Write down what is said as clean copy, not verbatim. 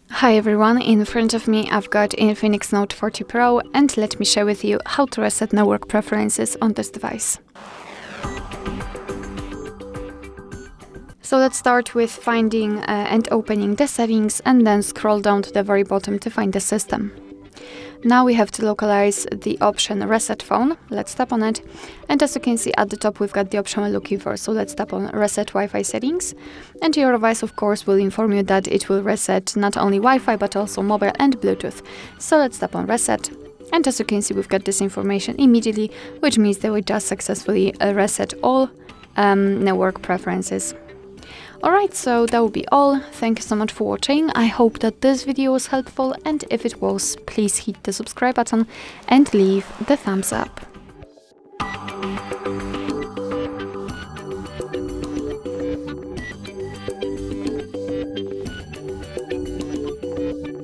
Hi everyone, in front of me I've got INFINIX Note 40 Pro, and let me share with you how to reset network preferences on this device. So let's start with finding and opening the settings, and then scroll down to the very bottom to find the system. Now we have to localize the option Reset Phone. Let's tap on it, and as you can see at the top we've got the option we're looking for. So let's tap on Reset Wi-Fi Settings, and your device of course will inform you that it will reset not only Wi-Fi but also mobile and Bluetooth. So let's tap on Reset, and as you can see we've got this information immediately, which means that we just successfully reset all network preferences. Alright, so that will be all. Thank you so much for watching. I hope that this video was helpful, and if it was, please hit the subscribe button and leave the thumbs up.